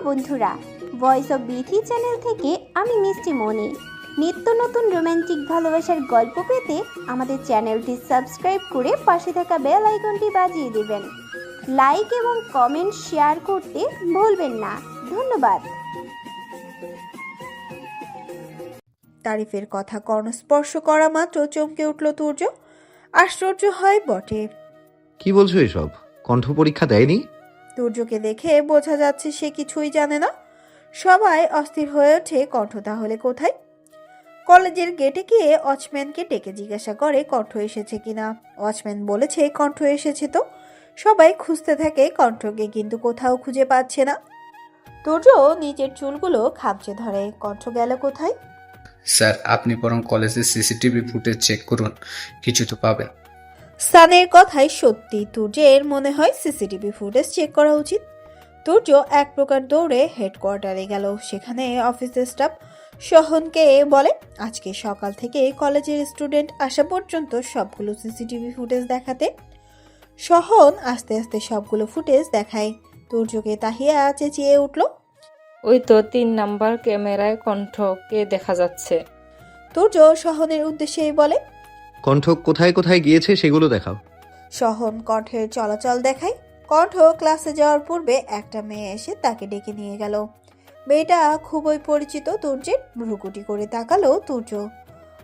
বন্ধুরা, voice of Bithi channel থেকে আমি মিষ্টি মনি। নিত্য নতুন রোমান্টিক ভালোবাসার গল্প পেতে আমাদের চ্যানেলটি সাবস্ক্রাইব করে পাশে থাকা বেল আইকনটি বাজিয়ে দেবেন। লাইক এবং কমেন্ট শেয়ার করতে ভুলবেন না। ধন্যবাদ। তারিফের কথা কর্ণস্পর্শ করা মাত্র চমকে উঠল তুর্য। আশ্চর্য হয় বটে। কি বলছো এসব? কণ্ঠ পরীক্ষা দেয়নি? তুর্যকে দেখে বোঝা যাচ্ছে সে কিছুই জানে না। সবাই অস্থির হয়ে ওঠে, কণ্ঠ তাহলে কোথায়? কলেজের গেটে গিয়ে ওয়াচম্যানকে ডেকে জিজ্ঞাসা করে কণ্ঠ এসেছে কিনা। ওয়াচম্যান বলেছে কণ্ঠ এসেছে। তো সবাই খুঁজতে থাকে কণ্ঠকে, কিন্তু কোথাও খুঁজে পাচ্ছে না। তুর্য নিজের চুলগুলো খামচে ধরে। কণ্ঠ গেল কোথায়? স্যার, আপনি বরং কলেজের সিসিটিভি ফুটেজ চেক করুন, কিছু তো পাবেন। সানের কথাই সত্যি। তুর্যের মনে হয় সিসিটিভি ফুটেজ চেক করা উচিত। তুর্য এক প্রকার দৌড়ে হেডকোয়ার্টারে গেল। সেখানে অফিসের স্টাফ সোহনকে বলে আজকে সকাল থেকে কলেজের স্টুডেন্ট আসা পর্যন্ত সবগুলো সিসিটিভি ফুটেজ দেখাতে। সোহন আস্তে আস্তে সবগুলো ফুটেজ দেখায়। তুর্যকে তাহিয়া চেঁচিয়ে উঠল, ওই তো 3 নাম্বার ক্যামেরায় কণ্ঠকে দেখা যাচ্ছে। তুর্য সোহনের উদ্দেশ্যেই বলে, কণ্ঠ কোথায় কোথায় গিয়েছে সেগুলো দেখাও। সোহন কণ্ঠের চলাচল দেখায়। কণ্ঠ ক্লাসে যাওয়ার পূর্বে একটা মেয়ে এসে তাকে ডেকে নিয়ে গেল। মেয়েটা খুবই পরিচিত তুর্যের। ভ্রুকুটি করে তাকালো তুর্য।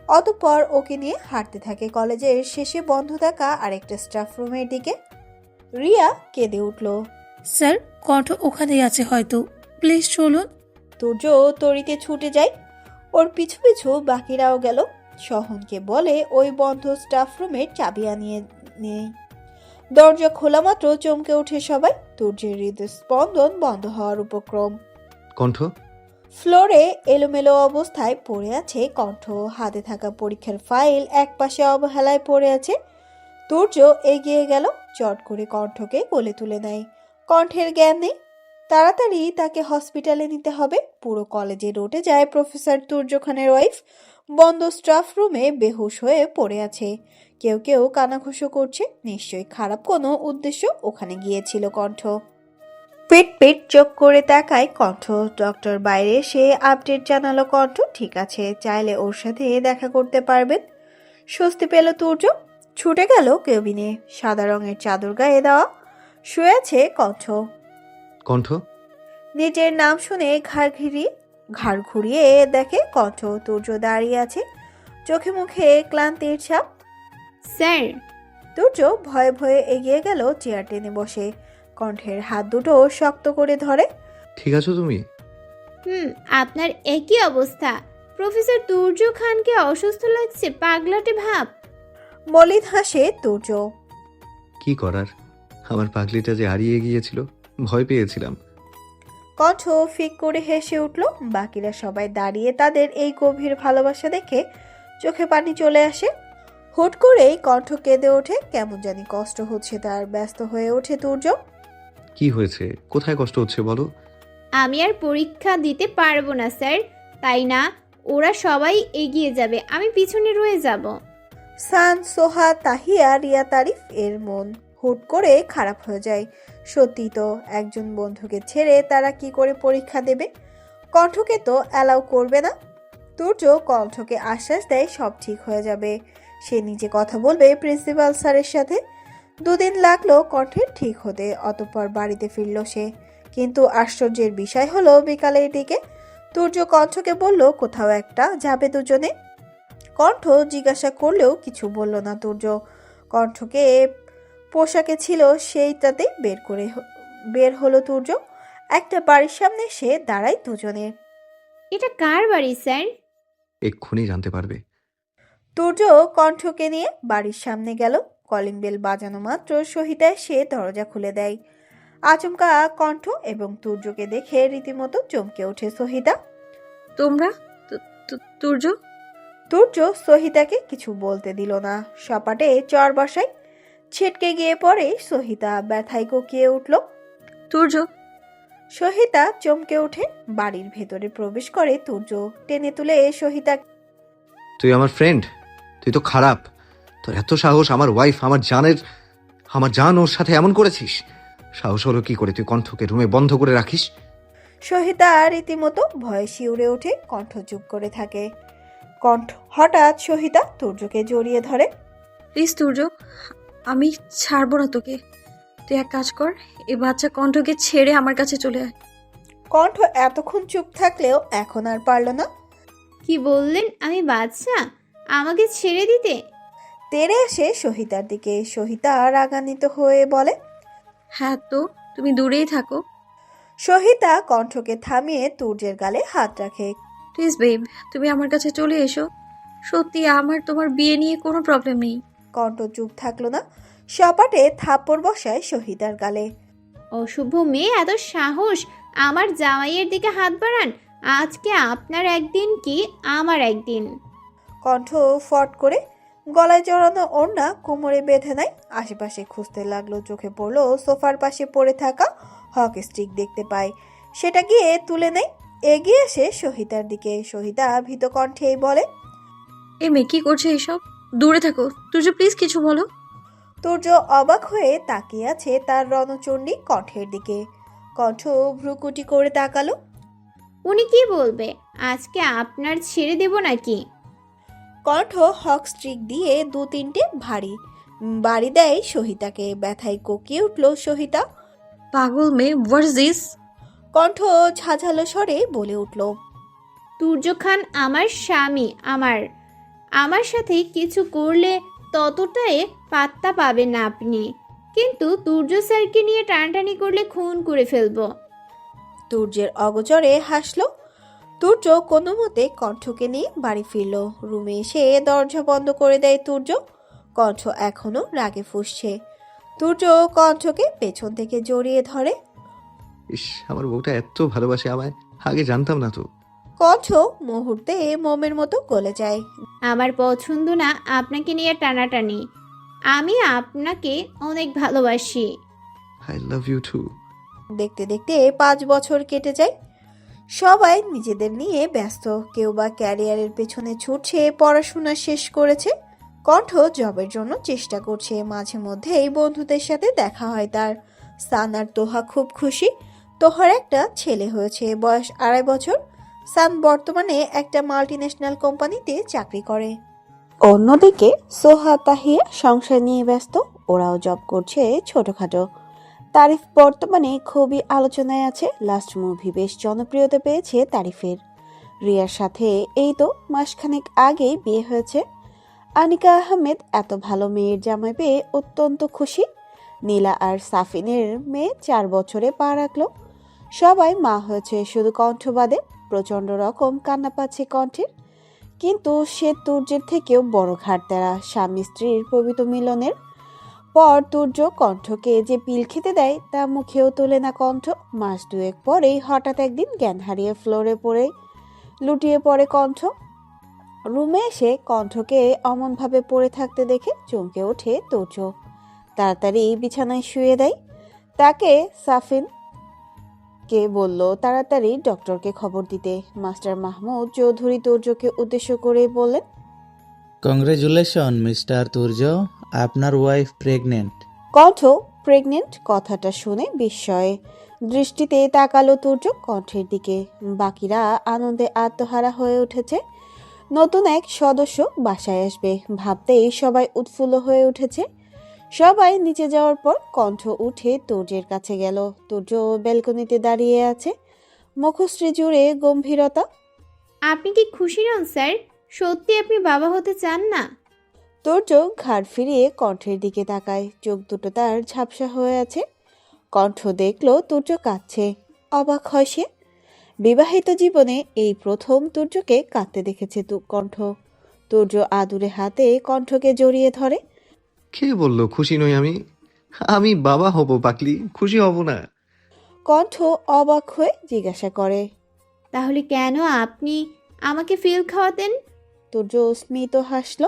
অতঃপর ওকে নিয়ে হাঁটতে থাকে কলেজের শেষে বন্ধ থাকা আরেকটা স্টাফ রুমের দিকে। রিয়া কেঁদে উঠল, স্যার, কণ্ঠ ওখানেই আছে হয়তো, প্লিজ চলুন। তুর্য তড়িতে ছুটে যায়। ওর পিছু পিছু বাকিরাও গেল। সোহনকে বলে ওই বন্ধ স্টাফ রুমের চাবি আনিয়ে নেই। দরজা খোলা মাত্র চমকে ওঠে সবাই। তুর্যের হৃদস্পন্দন বন্ধ হওয়ার উপক্রম। কণ্ঠ ফ্লোরে এলোমেলো অবস্থায় পড়ে আছে কণ্ঠ। হাতে থাকা পরীক্ষার ফাইল একপাশে অবহেলায় পড়ে আছে। তুর্য এগিয়ে গেল, চট করে কণ্ঠকে কোলে তুলে নেয়। কণ্ঠের জ্ঞান নেই। তাড়াতাড়ি তাকে হসপিটালে নিতে হবে। পুরো কলেজে রটে যায় প্রফেসর তুর্য খানের ওয়াইফ বন্ধ স্টাফ রুমে বেহুশ হয়ে পড়ে আছে। কেউ কেউ কানাঘুষো করছে। নিশ্চয়ই খারাপ কোনো উদ্দেশ্য ওখানে গিয়েছিল কণ্ঠ। পেট পেট চোখ করে তাকায় কণ্ঠ। ডক্টর বাইরে এসে আপডেট জানালো কণ্ঠ ঠিক আছে, চাইলে ওর সাথে দেখা করতে পারবেন। স্বস্তি পেল তুর্য। ছুটে গেল কেবিনে। সাদা রঙের চাদর গায়ে দেওয়া শুয়ে আছে কণ্ঠ। কণ্ঠ নিজের নাম শুনে ঘাড় ঘুরিয়ে দেখে কণ্ঠ। তুর্য দাঁড়িয়ে আছে, চোখে মুখে ক্লান্তির ছাপ। স্যার, তুর্য ভয়ে ভয়ে এগিয়ে গেল, চেয়ার টেনে বসে। কণ্ঠের হাত দুটো শক্ত করে ধরে। ঠিক আছো তুমি? আপনার একই অবস্থা। প্রফেসর তুর্য খানকে অসুস্থ লাগছে, পাগলাটে ভাব। মলিন হাসে তুর্য। কি করার, আমার পাগলিটা যে হারিয়ে গিয়েছিল, ভয় পেয়েছিলাম। কণ্ঠ ফিক করে হেসে উঠল। বাকিরা সবাই দাঁড়িয়ে তাদের এই গভীর ভালোবাসা দেখে চোখে পানি চলে আসে। হুট করেই কণ্ঠ কেঁদে ওঠে। কেমন জানি কষ্ট হচ্ছে তার। ব্যস্ত হয়ে ওঠে তুর্য। কি হয়েছে? কোথায় কষ্ট হচ্ছে বলো? আমি আর পরীক্ষা দিতে পারবো না স্যার, তাই না? ওরা সবাই এগিয়ে যাবে, আমি পিছনে রয়ে যাব। সান, সোহা, তাহিয়া, রিয়া, তারিফ এর মন হুট করে খারাপ হয়ে যায়। সত্যি তো, একজন বন্ধুকে ছেড়ে তারা কি করে পরীক্ষা দেবে? কণ্ঠকে তো অ্যালাউ করবে না। তুর্য কণ্ঠকে আশ্বাস দেয় সব ঠিক হয়ে যাবে। সে নিজে কথা বলবে প্রিন্সিপাল স্যারের সাথে। 2 দিন লাগলো কণ্ঠের ঠিক হতে। অতঃপর বাড়িতে ফিরল সে। কিন্তু আশ্চর্যের বিষয় হলো বিকালের দিকে তুর্য কণ্ঠকে বলল কোথাও একটা যাবে দুজনে। কণ্ঠ জিজ্ঞাসা করলেও কিছু বলল না তুর্য। কণ্ঠকে পোশাকে ছিল সেইটাতে বের হলো তুর্য। একটা বাড়ির সামনে এসে দাঁড়ায় দুজনে। এটা কার বাড়ি স্যার? এক্ষুনি জানতে পারবে। তুর্য কণ্ঠকে নিয়ে বাড়ির সামনে গেল। কলিং বেল বাজানো মাত্র সহিতা এসে দরজা খুলে দেয়। আচমকা কণ্ঠ এবং তুর্যকে দেখে রীতিমতো চমকে ওঠে সহিতা। তোমরা? তুর্য? তুর্য সহিতাকে কিছু বলতে দিল না। সপাটে চর বসায়। ছিটকে গিয়ে পড়ে সহিতা। ব্যথায় কোকিয়ে উঠল। তুর্য? সহিতা চমকে ওঠে। বাড়ির ভেতরে প্রবেশ করে তুর্য। টেনে তুলে সহিতা। তুই আমার ফ্রেন্ড, তুই তো খারাপ। তোর এত সাহস আমার ওয়াইফ, আমার জান ওর সাথে এমন করেছিস? সাহস হলো কি করে তুই কণ্ঠকে রুমে বন্ধ করে রাখিস? সহিতা রীতিমতো ভয়ে শিউরে ওঠে, কণ্ঠ চুপ করে থাকে। হঠাৎ সহিতা তুর্যকে জড়িয়ে ধরে। প্লিজ তুর্য, আমি ছাড়বো না তোকে। তুই এক কাজ কর, এই বাচ্চা কণ্ঠকে ছেড়ে আমার কাছে চলে আয়। কণ্ঠ এতক্ষণ চুপ থাকলেও এখন আর পারল না। কি বললেন? আমি বাচ্চা? আমাকে ছেড়ে দিতে? তেড়ে আসে সহিতার দিকে। সহিতা রাগান্বিত হয়ে বলে, হ্যাঁ তো, তুমি দূরেই থাকো। সহিতা কণ্ঠকে থামিয়ে তুর্যের গালে হাত রাখে। প্লিজ বেব, তুমি আমার কাছে চলে এসো। সত্যি আমার তোমার বিয়ে নিয়ে কোনো প্রবলেম নেই। কণ্ঠ চুপ থাকলো না, সপাটে থাপ্পড় বসায় সহিতার গালে। অশুভ মেয়ে, এত সাহস আমার জামাইয়ের দিকে হাত বাড়ান! আজকে আপনার একদিন কি আমার একদিন। কণ্ঠ ফট করে গলায় জড়ানো ওড়না কোমরে বেঁধে নেয়। আশেপাশে খুঁজতে লাগলো, চোখে পড়লো সোফার পাশে পড়ে থাকা হক স্টিক দেখতে পায়। সেটা গিয়ে তুলে নেয়। এগিয়ে এসে সহিতার দিকে। সহিতা ভীত কণ্ঠেই বলে, এ মেয়ে কি করছে এইসব? দূরে থাকো তুর্য, প্লিজ কিছু বলো। তুর্য অবাক হয়ে তাকিয়ে আছে তার রণচণ্ডী কণ্ঠের দিকে। কণ্ঠ ভ্রুকুটি করে তাকালো। উনি কি বলবে? আজকে আপনার ছেড়ে দেব নাকি? কণ্ঠ হক স্ট্রিক দিয়ে 2-3টে বাড়ি দেয় সহিতাকে। ব্যথায় কোকিয়ে উঠল সহিতা। পাগল মেয়ে, হোয়াটস দিস? কণ্ঠ ঝাঝালো স্বরে বলে উঠল, তুর্য খান আমার স্বামী। আমার সাথে কিছু করলে ততটাই পাত্তা পাবেন না আপনি, কিন্তু তুর্য স্যারকে নিয়ে টানাটানি করলে খুন করে ফেলবো। তুর্যের অগোচরে হাসলো। তুর্য কোনো মতে কণ্ঠকে নিয়ে বাড়ি ফিরল। রুমে এসে দরজা বন্ধ করে দেয় তুর্য। কণ্ঠ এখনো রাগে ফুঁসছে। তুর্য কণ্ঠকে পেছন থেকে জড়িয়ে ধরে। ইস, আমার বউটা এত ভালোবাসে আমায়, আগে জানতাম না তো। কণ্ঠ মুহূর্তে মোমের মতো গলে যায়। আমার পছন্দ না আপনাকে নিয়ে টানাটানি। আমি আপনাকে অনেক ভালোবাসি। I love you too. দেখতে দেখতে 5 বছর কেটে যায়। সবাই নিজেদের নিয়ে ব্যস্ত। কেউ বা ক্যারিয়ারের পেছনে ছুটছে, পড়াশোনা শেষ করেছে। কণ্ঠ জবের জন্য চেষ্টা করছে। মাঝে মধ্যে এই বন্ধুদের সাথে দেখা হয় তার। সান আর তোহা খুব খুশি। তোহার একটা ছেলে হয়েছে, বয়স 2.5 বছর। সান বর্তমানে একটা মাল্টিন্যাশনাল কোম্পানিতে চাকরি করে। অন্যদিকে সোহা তাহিয়া সংসার নিয়ে ব্যস্ত। ওরাও জব করছে ছোটখাটো। তারিফ বর্তমানে খুবই আলোচনায় আছে। লাস্ট মুভি বেশ জনপ্রিয়তা পেয়েছে তারিফের। রিয়ার সাথে এই তো মাসখানেক আগেই বিয়ে হয়েছে। আনিকা আহমেদ এত ভালো মেয়ের জামাই পেয়ে অত্যন্ত খুশি। নীলা আর সাফিনের মেয়ে 4 বছরে পা রাখলো। সবাই মা হয়েছে, শুধু কণ্ঠ বাদে। প্রচণ্ড রকম কান্না পাচ্ছে কণ্ঠের। কিন্তু সে তুর্যের থেকেও বড় ঘাটতেরা। স্বামী স্ত্রীর পবিত্র মিলনের পর তুর্য কণ্ঠকে যে পিল খেতে দেয় তা মুখেও তোলে না কণ্ঠ। মাস 2 পরেই হঠাৎ একদিন জ্ঞান হারিয়ে ফ্লোরে পড়ে লুটিয়ে পড়ে কণ্ঠ। রুমে এসে কণ্ঠকে অমনভাবে পড়ে থাকতে দেখে চমকে ওঠে তুর্য। তাড়াতাড়ি বিছানায় শুয়ে দেয়। তাকে সাফিনকে বলল তাড়াতাড়ি ডক্টরকে খবর দিতে। মাস্টার মাহমুদ চৌধুরী তুর্যকে উদ্দেশ্য করে বললেন, কংগ্রেচুলেশন মিস্টার তুর্য, আপনার ওয়াইফ প্রেগনেন্ট। কণ্ঠ প্রেগনেন্ট কথাটা শুনে বিস্ময়ে দৃষ্টিতে তাকালো তুর্য কণ্ঠের দিকে। বাকিরা আনন্দে আত্মহারা হয়ে উঠেছে। নতুন এক সদস্য বাসায় আসবে ভাবতেই সবাই উৎফুল্ল হয়ে উঠেছে। সবাই নিচে যাওয়ার পর কণ্ঠ উঠে তুর্যের কাছে গেল। তুর্য ব্যালকনিতে দাঁড়িয়ে আছে, মুখশ্রী জুড়ে গম্ভীরতা। আপনি কি খুশি নন স্যার? সত্যি আপনি বাবা হতে চান না? তুর্য ঘাড় ফিরিয়ে কণ্ঠের দিকে তাকায়। চোখ দুটো তার ঝাপসা হয়ে আছে। কণ্ঠ দেখলো তুর্য কাঁদছে। অবাক হয় সে। বিবাহিত জীবনে এই প্রথম তুর্যকে কাঁদতে দেখেছে কণ্ঠ। তুর্য আদুরে হাতে কণ্ঠকে জড়িয়ে ধরে। কে বললো খুশি নই আমি? আমি বাবা হব পাগলি, খুশি হব না? কণ্ঠ অবাক হয়ে জিজ্ঞাসা করে, তাহলে কেন আপনি আমাকে ফিল খাওয়াতেন? তুর্য স্মিত হাসল।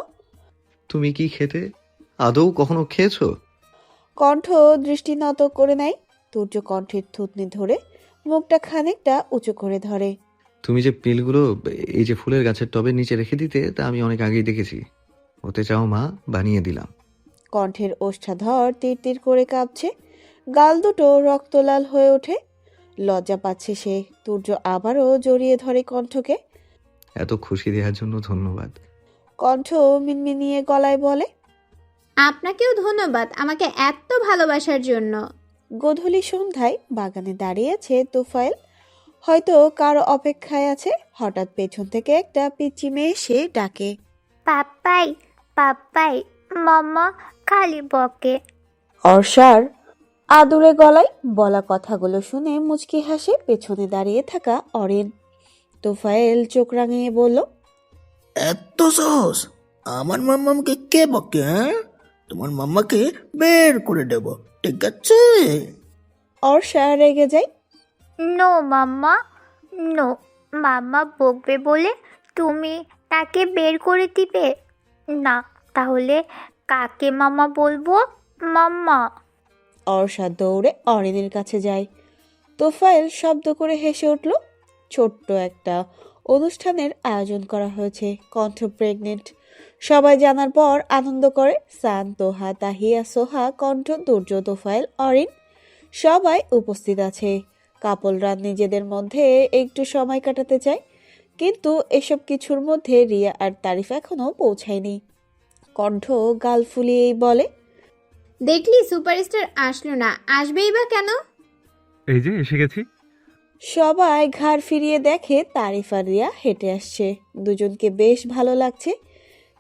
তুমি কি খেতে আদৌ কখনো খেয়েছো? কণ্ঠ দৃষ্টি নত করে নেয়। তুর্য কণ্ঠের থুতনি ধরে মুখটা খানিকটা উঁচু করে ধরে। তুমি যে পিলগুলো এই যে ফুলের গাছের টবের নিচে রেখে দিতে, তা আমি অনেক আগেই দেখেছি। হতে চাও মা, বানিয়ে দিলাম। কণ্ঠের ওষ্ঠাধর তীর তীর করে কাঁপছে। গাল দুটো রক্তলাল হয়ে ওঠে। লজ্জা পাচ্ছে সে। তুর্য আবারও জড়িয়ে ধরে কণ্ঠকে। এত খুশি দেওয়ার জন্য ধন্যবাদ। কণ্ঠ মিনমিনিয়ে গলায় বলে। আপনাকেও ধন্যবাদ আমাকে এত ভালোবাসার জন্য। গোধূলি সন্ধ্যায় বাগানে দাঁড়িয়ে আছে তোফায়েল, হয়তো কারো অপেক্ষায় আছে। হঠাৎ পেছন থেকে একটা পিচ্চি মেয়ে এসে ডাকে। পাপ্পাই পাপ্পাই মাম্মা খালি বকে। অর্ষার আদুরে গলায় বলা কথাগুলো শুনে মুচকি হাসে পেছনে দাঁড়িয়ে থাকা অরিন। তোফায়েল চোখ রাঙিয়ে বলল, এত সাহস! আমার মাম্মাকে কে বকে? হ্যাঁ, তোমার মাম্মাকে বের করে দেব, ঠিক আছে? অর্ষা রেগে যায়। নো মাম্মা, নো। মাম্মা বকবে বলে তুমি তাকে বের করে দিবে না? তাহলে কাকে মাম্মা বলবো? মাম্মা। অর্ষা দৌড়ে অরিনের কাছে যায়। তোফায়েল শব্দ করে হেসে উঠল। ছোট্ট একটা অনুষ্ঠানের আয়োজন করা হয়েছে। কণ্ঠ প্রেগনেন্ট সবাই জানার পর আনন্দ করে। সান, তোহা, তাহিয়া, সোহা, কণ্ঠ, তুর্য, তোফায়েল, অরিন সবাই উপস্থিত আছে। কাপলরা নিজেদের মধ্যে একটু সময় কাটাতে চায়, কিন্তু এসব কিছুর মধ্যে রিয়া আর তারিফ এখনো পৌঁছায়নি। কণ্ঠ গাল ফুলিয়েই বলে, দেখলি সুপারস্টার আসলো না, আসবেই বা কেন? এই যে এসে গেছি। সবাই ঘাড় ফিরিয়ে দেখে তারিফ আর রিয়া হেঁটে আসছে। দুজনকে বেশ ভালো লাগছে,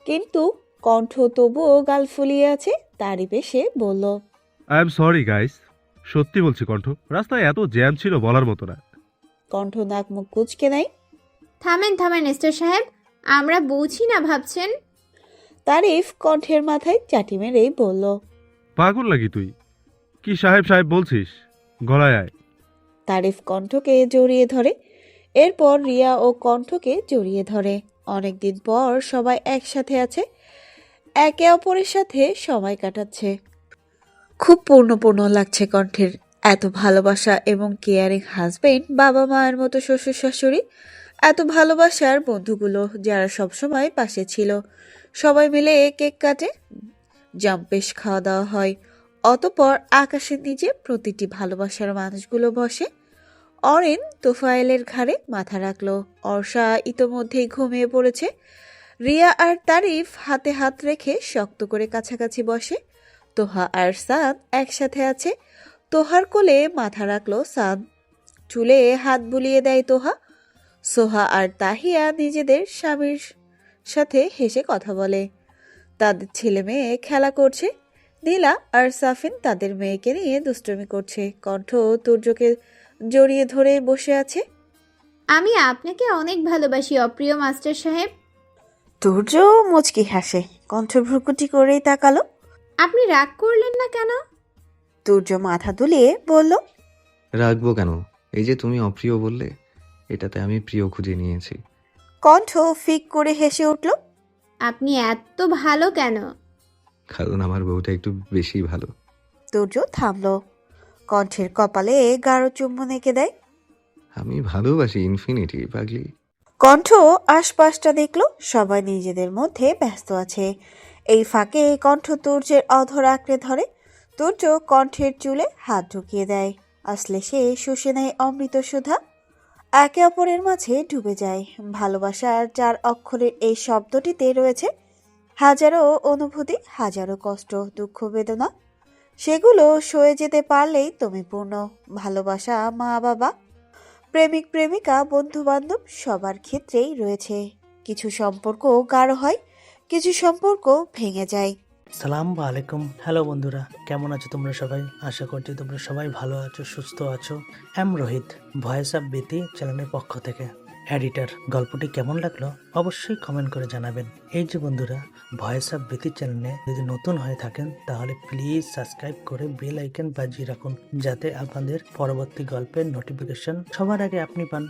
কিন্তু কণ্ঠ তবুও গাল ফুলিয়ে আছে। তারিফ এসে বলল, আই এম সরি গাইস, সত্যি বলছি কণ্ঠ, রাস্তায় এত জ্যাম ছিল বলার মতো না। কণ্ঠ নাক মুখ কুচকে নাই। থামেন থামেন এস্টার সাহেব, আমরা বুঝি না ভাবছেন? তারিফ কণ্ঠের মাথায় চাটি মেরেই বলল, পাগল লাগি তুই, কি সাহেব সাহেব বলছিস? গলায় আয়। তারিফ কণ্ঠকে জড়িয়ে ধরে। এরপর রিয়া ও কণ্ঠকে জড়িয়ে ধরে। অনেকদিন পর সবাই একসাথে আছে, একে অপরের সাথে সময় কাটাচ্ছে। খুব পূর্ণ লাগছে কণ্ঠের। এত ভালোবাসা এবং কেয়ারিং হাজবেন্ড, বাবা মায়ের মতো শ্বশুর শাশুড়ি, এত ভালোবাসার বন্ধুগুলো যারা সবসময় পাশে ছিল। সবাই মিলে কেক কাটে, জাম্পেশ খাওয়া দাওয়া হয়। অতপর আকাশের নিচে প্রতিটি ভালোবাসার মানুষগুলো বসে। অরিন তোফায়েলের ঘাড়ে মাথা রাখলো। অর্ষা ইতোমধ্যেই ঘুমিয়ে পড়েছে। রিয়া আর তারিফ হাতে হাত রেখে শক্ত করে কাছাকাছি বসে। তোহা আর সান একসাথে আছে। তোহার কোলে মাথা রাখলো সান, চুলে হাত বুলিয়ে দেয় তোহা। সোহা আর তাহিয়া নিজেদের স্বামীর সাথে হেসে কথা বলে। তাদের ছেলে মেয়ে খেলা করছে। নীলা আর সাফিন তাদের মেয়েকে নিয়ে দুষ্টুমি করছে। কণ্ঠ তুর্যকে জড়িয়ে ধরে বসে আছে। আমি আপনাকে অনেক ভালোবাসি অপ্রিয় মাস্টার সাহেব। তুর্য মুচকি হাসে, কণ্ঠ ভ্রুকুটি করেই তাকালো। আপনি রাগ করলেন না কেন? তুর্য মাথা দুলিয়ে বলল, রাখবো কেন? এই যে তুমি অপ্রিয় বললে, এটাতে আমি প্রিয় খুঁজে নিয়েছি। কণ্ঠ ফিক করে হেসে উঠল। আপনি এত ভালো কেন? কারণ আমার বউটা একটু বেশি ভালো। তুর্য থামলো। কণ্ঠের কপালে গাঢ় চুম্বন এঁকে দেয়। আমি ভালোবাসি ইনফিনিটি পাগলি। কণ্ঠ আশপাশটা দেখলো, সবাই নিজেদের মধ্যে ব্যস্ত আছে। এই ফাঁকে কণ্ঠ তুর্যের অধর আঁকড়ে ধরে। তুর্য কণ্ঠের চুলে হাত ঢুকিয়ে দেয়। আসলে সে শুষে নেয় অমৃত সুধা। একে অপরের মাঝে ডুবে যায়। ভালোবাসার 4 অক্ষরের এই শব্দটিতে রয়েছে হাজারো অনুভূতি, হাজারো কষ্ট, দুঃখ, বেদনা। সেগুলো সয়ে যেতে পারলেই তুমি পূর্ণ। ভালোবাসা মা বাবা, প্রেমিক প্রেমিকা, বন্ধু বান্ধব সবার ক্ষেত্রেই রয়েছে। কিছু সম্পর্ক গাঢ় হয়, কিছু সম্পর্ক ভেঙে যায়। সালাম আলাইকুম। হ্যালো বন্ধুরা, কেমন আছো তোমরা সবাই? আশা করছি তোমরা সবাই ভালো আছো, সুস্থ আছো। এম রোহিত, ভয়েস অফ বিতি চ্যানেলের পক্ষ থেকে এডিটর। গল্পটি কেমন লাগলো অবশ্যই কমেন্ট করে জানাবেন। এই যে বন্ধুরা, ভয়েস অফ বিতি চ্যানেলে যদি নতুন হয়ে থাকেন তাহলে প্লিজ সাবস্ক্রাইব করে বেল আইকন বাজিয়ে রাখুন, যাতে আপনাদের পরবর্তী গল্পের নোটিফিকেশন সবার আগে আপনি পান।